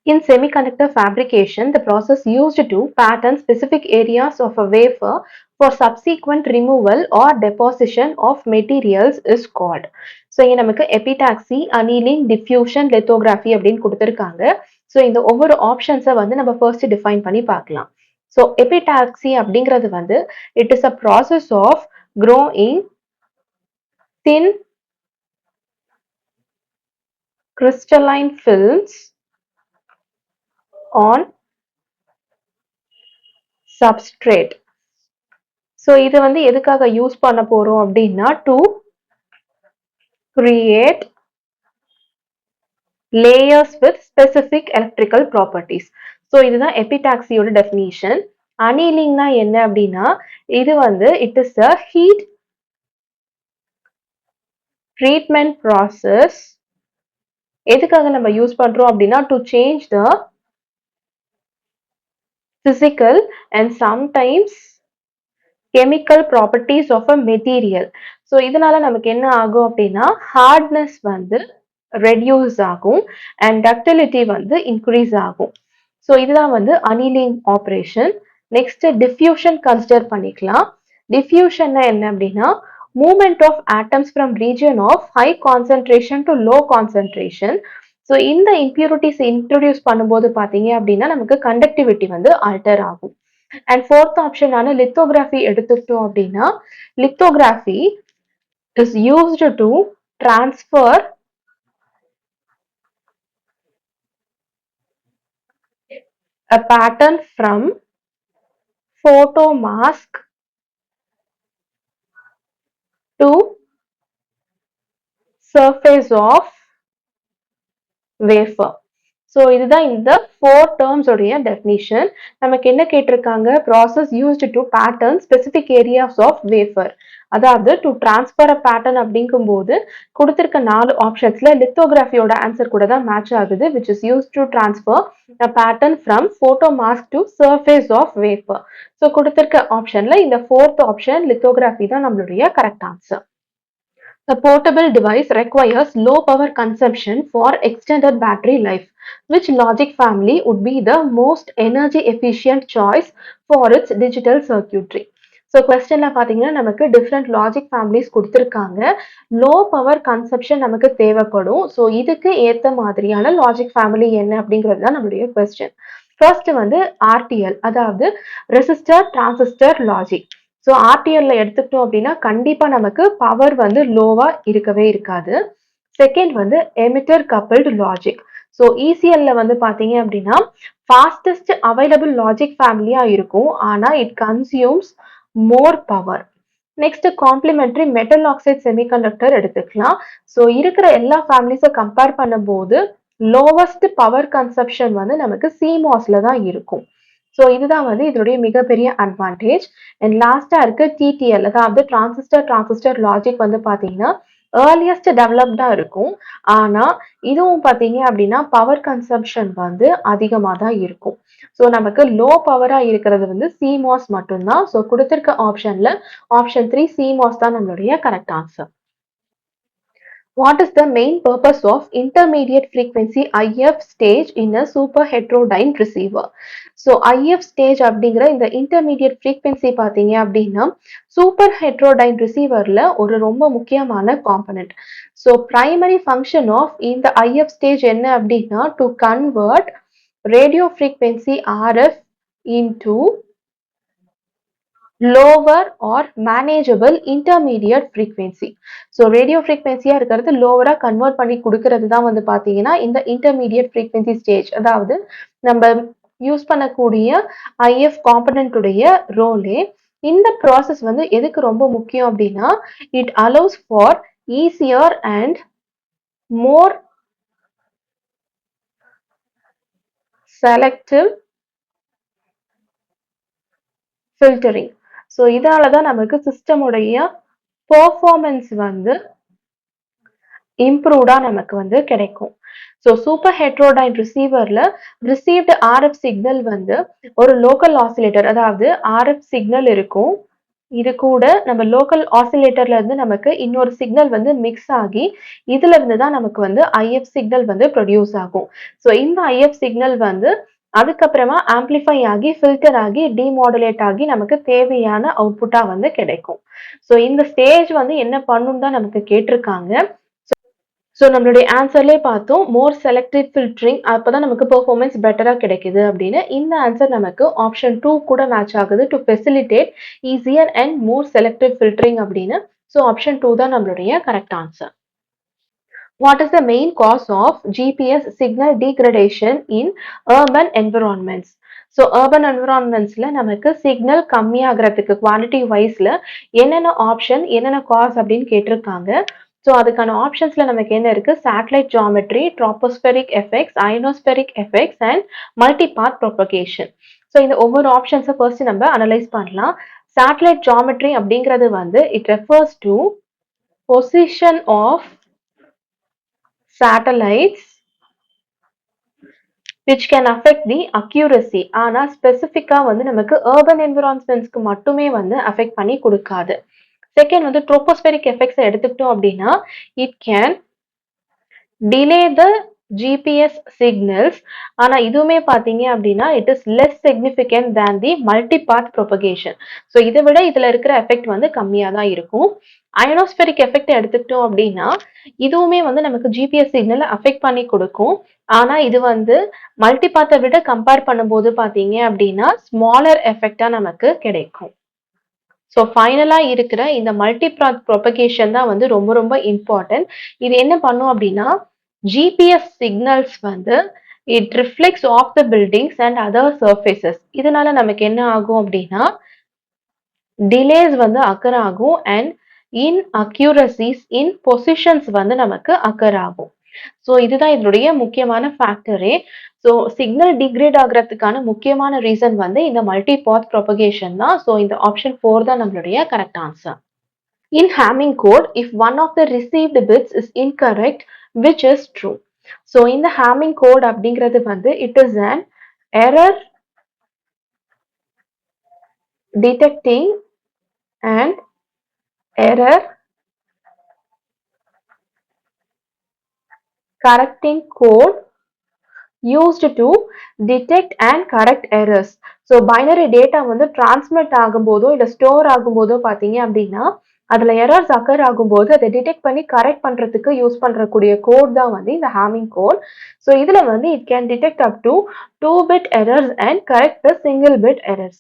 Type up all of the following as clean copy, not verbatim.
In semiconductor fabrication, the process used to pattern specific areas of a wafer for subsequent removal or deposition of materials is called. So இங்கே நமக்கு epitaxy, annealing, diffusion, lithography அப்படின்னு கொடுத்துருக்காங்க. So இந்த ஒவ்வொரு ஆப்ஷன்ஸை வந்து நம்ம first define பண்ணி பார்க்கலாம். ஸோ epitaxy அப்படிங்கிறது வந்து it is a process of growing thin crystalline films on substrate. So இது வந்து எதுக்காக யூஸ் பண்ண போறோம் அப்படின்னா to create layers with specific electrical properties. So இதுதான் எபிடாக்சியோட டெஃபினிஷன். அனீலிங்னா என்ன அப்படின்னா இது வந்து it is a heat treatment process. எதுக்காக நம்ம யூஸ் பண்றோம் அப்படின்னா to change the physical and sometimes chemical properties of a material. So இதனால நமக்கு என்ன ஆகும் அப்படின்னா ஹார்ட்னஸ் வந்து ரெடியூஸ் ஆகும் அண்ட் டக்டிலிட்டி வந்து இன்க்ரீஸ் ஆகும். ஸோ இதுதான் வந்து annealing operation. Next diffusion consider பண்ணிக்கலாம். டிஃப்யூஷன்னா என்ன அப்படின்னா movement of atoms from region of high concentration to low concentration. So இந்த இம்பியூரிட்டிஸ் இன்ட்ரோடியூஸ் பண்ணும்போது பார்த்தீங்க அப்படின்னா நமக்கு கண்டக்டிவிட்டி வந்து ஆல்டர் ஆகும். அண்ட் ஃபோர்த் ஆப்ஷனான லித்தோகிராஃபி எடுத்துக்கிட்டோம் அப்படின்னா lithography is used to transfer a pattern from photomask to surface of wafer. So இதுதான் இந்த 4 டேர்ம்ஸ் உடைய டெஃபினிஷன். நமக்கு என்ன கேட்டிருக்காங்க process used to pattern specific areas of wafer. அதாவது டு டிரான்ஸ்ஃபர் அ பேட்டர்ன் அப்படிங்கும்போது கொடுத்திருக்க 4 ஆப்ஷன்ஸ்ல லித்தோகிராஃபியோட ஆன்சர் கூட தான் மேட்ச் ஆகுது which is use to transfer a pattern from photo mask to surface of wafer. So கொடுத்திருக்க ஆப்ஷன்ல இந்த 4th ஆப்ஷன் லித்தோகிராஃபி தான் நம்மளுடைய correct answer. A portable device requires low power consumption for extended battery life. Which logic family would be the most energy efficient choice for its digital circuitry? So கொஸ்டின்ல பார்த்தீங்கன்னா நமக்கு different logic families கொடுத்துருக்காங்க. Low power consumption நமக்கு தேவைப்படும். So இதுக்கு ஏற்ற மாதிரியான logic family என்ன அப்படிங்கிறது தான் நம்மளுடைய கொஸ்டின். ஃபர்ஸ்ட் வந்து ஆர்டிஎல், அதாவது ரெசிஸ்டர் டிரான்சிஸ்டர் லாஜிக். ஸோ ஆர்டிஎல்ல எடுத்துக்கிட்டோம் அப்படின்னா கண்டிப்பா நமக்கு பவர் வந்து லோவா இருக்கவே இருக்காது. செகண்ட் வந்து எமிட்டர் கப்பிள்டு லாஜிக். ஸோ இசிஎல்ல வந்து பாத்தீங்க அப்படின்னா ஃபாஸ்டஸ்ட் அவைலபிள் லாஜிக் ஃபேமிலியா இருக்கும், ஆனா it consumes more power. Next complementary metal oxide semiconductor எடுத்துக்கலாம். ஸோ இருக்கிற எல்லா ஃபேமிலிஸை கம்பேர் பண்ணும்போது லோவஸ்ட் பவர் கன்சப்ஷன் வந்து நமக்கு சிமாஸ்ல தான் இருக்கும். ஸோ இதுதான் வந்து இதனுடைய மிகப்பெரிய அட்வான்டேஜ். அண்ட் லாஸ்டா இருக்கு டிடிஎல், அதாவது டிரான்சிஸ்டர் லாஜிக் வந்து பாத்தீங்கன்னா ஏர்லியஸ்ட் டெவலப்டா இருக்கும், ஆனா இதுவும் பாத்தீங்க அப்படின்னா பவர் கன்சம்ஷன் வந்து அதிகமா தான் இருக்கும். ஸோ நமக்கு லோ பவரா இருக்கிறது வந்து சிமாஸ் மட்டும்தான். ஸோ கொடுத்திருக்க ஆப்ஷன்ல ஆப்ஷன் 3 சிமாஸ் தான் நம்மளுடைய correct answer. What is the main purpose of intermediate frequency IF stage in a super heterodyne receiver? So IF stage அப்படிங்கிற இந்த intermediate frequency பார்த்தீங்க அப்படின்னா சூப்பர் ஹெட்ரோடைன் ரிசீவர்ல ஒரு ரொம்ப முக்கியமான component. So primary function of இந்த IF stage என்ன அப்படின்னா to convert radio frequency RF into lower or manageable intermediate frequency. So radio ஃப்ரீக்வன்சியா இருக்கிறது லோவரா கன்வெர்ட் பண்ணி கொடுக்கறது தான் வந்து பாத்தீங்கன்னா இந்த இன்டர்மீடியட் ஃப்ரீக்வன்சி ஸ்டேஜ். அதாவது நம்ம யூஸ் பண்ணக்கூடிய ஐஎஃப் காம்பனன்ட்டுடைய ரோலே. இந்த ப்ராசஸ் வந்து எதுக்கு ரொம்ப முக்கியம் அப்படின்னா it allows for easier and more selective filtering. So இதால தான் நமக்கு சிஸ்டமுடைய பெர்ஃபார்மன்ஸ் வந்து இம்ப்ரூவ்டா நமக்கு வந்து கிடைக்கும். ஸோ சூப்பர் ஹெட்ரோடைன் ரிசீவர்ல ரிசீவ்டு ஆர்எஃப் சிக்னல் வந்து ஒரு லோக்கல் ஆசிலேட்டர், அதாவது ஆர்எஃப் சிக்னல் இருக்கும். இது கூட நம்ம லோக்கல் ஆசிலேட்டர்ல இருந்து நமக்கு இன்னொரு சிக்னல் வந்து மிக்ஸ் ஆகி இதுல இருந்து தான் நமக்கு வந்து ஐஎஃப் சிக்னல் வந்து ப்ரொடியூஸ் ஆகும். ஸோ இந்த ஐஎஃப் சிக்னல் வந்து அதுக்கப்புறமா ஆம்பிளிஃபை ஆகி ஃபில்டர் ஆகி டிமாடுலேட் ஆகி நமக்கு தேவையான அவுட்புட்டா வந்து கிடைக்கும். ஸோ இந்த ஸ்டேஜ் வந்து என்ன பண்ணும் தான் நமக்கு கேட்டிருக்காங்க. ஸோ நம்மளுடைய ஆன்சர்லயே பார்த்தோம் மோர் செலக்டிவ் ஃபில்டரிங் அப்பதான் நமக்கு பெர்ஃபார்மன்ஸ் பெட்டரா கிடைக்குது அப்படின்னு. இந்த ஆன்சர் நமக்கு ஆப்ஷன் 2 கூட மேட்ச் ஆகுது to facilitate easier and more selective filtering அப்படின்னு. ஸோ ஆப்ஷன் 2 தான் நம்மளுடைய correct answer. What is the main cause of GPS signal degradation in urban environments? So urban environmentsல நமக்கு சிக்னல் கம்மியாகிறதுக்கு குவாலிட்டி வைஸ்ல என்னென்ன ஆப்ஷன் என்னென்ன cos அப்படின்னு கேட்டிருக்காங்க. ஸோ அதுக்கான ஆப்ஷன்ஸ்ல நமக்கு என்ன இருக்கு? Satellite geometry, tropospheric effects, ionospheric effects and multipath propagation. So இந்த ஒவ்வொரு ஆப்ஷன்ஸை ஃபர்ஸ்ட் நம்ம அனலைஸ் பண்ணலாம். சேட்டலைட் ஜியாமெட்ரி அப்படிங்கிறது வந்து it refers to position of satellites which can affect the accuracy. ஆனா ஸ்பெசிஃபிக்கா வந்து நமக்கு urban environmentsக்கு மட்டுமே வந்து அஃபெக்ட் பண்ணி கொடுக்காது. செகண்ட் வந்து ட்ரோபோஸ்பெரிக் எஃபெக்ட்ஸ் எடுத்துக்கிட்டோம் அப்படின்னா it can delay the GPS signals. ஆனா இதுவுமே பாத்தீங்க அப்படின்னா it is less significant than the multipath propagation. So இதை விட இதுல இருக்கிற எஃபெக்ட் வந்து கம்மியா தான் இருக்கும். அயனோஸ்பெரிக் எஃபெக்ட் எடுத்துக்கிட்டோம் அப்படின்னா இதுவுமே வந்து நமக்கு ஜிபிஎஸ் சிக்னலை அஃபெக்ட் பண்ணி கொடுக்கும். ஆனா இது வந்து மல்டிபாத்தை விட கம்பேர் பண்ணும்போது பாத்தீங்க அப்படின்னா ஸ்மாலர் எஃபெக்டா நமக்கு கிடைக்கும். ஸோ ஃபைனலா இருக்கிற இந்த மல்டிபாத் ப்ரொபகேஷன் தான் வந்து ரொம்ப ரொம்ப இம்பார்ட்டன்ட். இது என்ன பண்ணும் அப்படின்னா ஜிபிஎஸ் சிக்னல்ஸ் வந்து it reflects off the buildings and other surfaces. இதனால நமக்கு என்ன ஆகும் அப்படின்னா டிலேஸ் வந்து அக்கர் ஆகும் அண்ட் இன்அக்யூரசிஸ் இன் பொசிஷன்ஸ் வந்து நமக்கு அக்கர் ஆகும். ஸோ இதுதான் இதனுடைய முக்கியமான ஃபேக்டரே. ஸோ சிக்னல் டிகிரேட் ஆகிறதுக்கான முக்கியமான ரீசன் வந்து இந்த மல்டிபாத் ப்ரொபகேஷன் தான். ஸோ இந்த ஆப்ஷன் 4 தான் நம்மளுடைய correct answer. In Hamming code, if one of the received bits is incorrect, which is true? So இந்த Hamming code அப்படிங்கிறது வந்து it is an error detecting and error correcting code used to detect and correct errors. So binary data வந்து transmit ஆகும்போதோ இல்லை store ஆகும்போதோ பார்த்தீங்க அப்படின்னா அதில் errors occur ஆகும்போது அதை டிடெக்ட் பண்ணி கரெக்ட் பண்ணுறதுக்கு யூஸ் பண்ணுறக்கூடிய கோட் தான் வந்து இந்த ஹேமிங் கோட். ஸோ இதில் வந்து it can detect up to 2 bit errors and correct the single bit errors.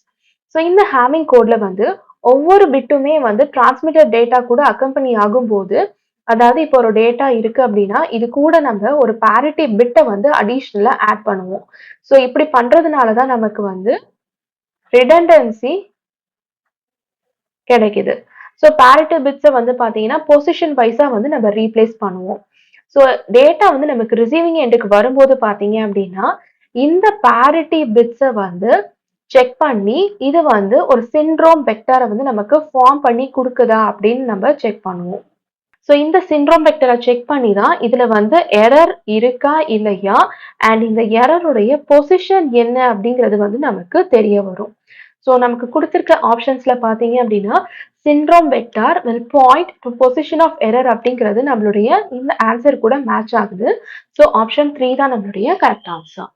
So இந்த ஹேமிங் கோடில் வந்து ஒவ்வொரு பிட்டுமே வந்து டிரான்ஸ்மிட்டட் டேட்டா கூட அக்கம்பனி ஆகும்போது அதாவது இப்போ ஒரு டேட்டா இருக்கு அப்படின்னா இது கூட நம்ம ஒரு பேரிட்டி பிட்டை வந்து அடிஷ்னலா ஆட் பண்ணுவோம். ஸோ இப்படி பண்றதுனால தான் நமக்கு வந்து ரிடண்டன்சி கிடைக்குது. ஸோ பேரிட்டி பிட்ஸை வந்து பார்த்தீங்கன்னா பொசிஷன் வைஸா வந்து நம்ம ரீப்ளேஸ் பண்ணுவோம். ஸோ டேட்டா வந்து நமக்கு ரிசீவிங் எண்டுக்கு வரும்போது பார்த்தீங்க அப்படின்னா இந்த பேரிட்டி பிட்ஸை வந்து செக் பண்ணி இது வந்து ஒரு சிண்ட்ரோம் வெக்டரை வந்து நமக்கு ஃபார்ம் பண்ணி கொடுக்குதா அப்படின்னு நம்ம செக் பண்ணுவோம். ஸோ இந்த சிண்ட்ரோம் வெக்டரை செக் பண்ணி தான் இதுல வந்து எரர் இருக்கா இல்லையா அண்ட் இந்த எரருடைய பொசிஷன் என்ன அப்படிங்கிறது வந்து நமக்கு தெரிய வரும். ஸோ நமக்கு கொடுத்துருக்க ஆப்ஷன்ஸ்ல பார்த்தீங்க அப்படின்னா syndrome vector will point to position of error அப்படிங்கிறது நம்மளுடைய இந்த ஆன்சர் கூட மேட்ச் ஆகுது. ஸோ ஆப்ஷன் 3 தான் நம்மளுடைய கரெக்ட் ஆன்சர்.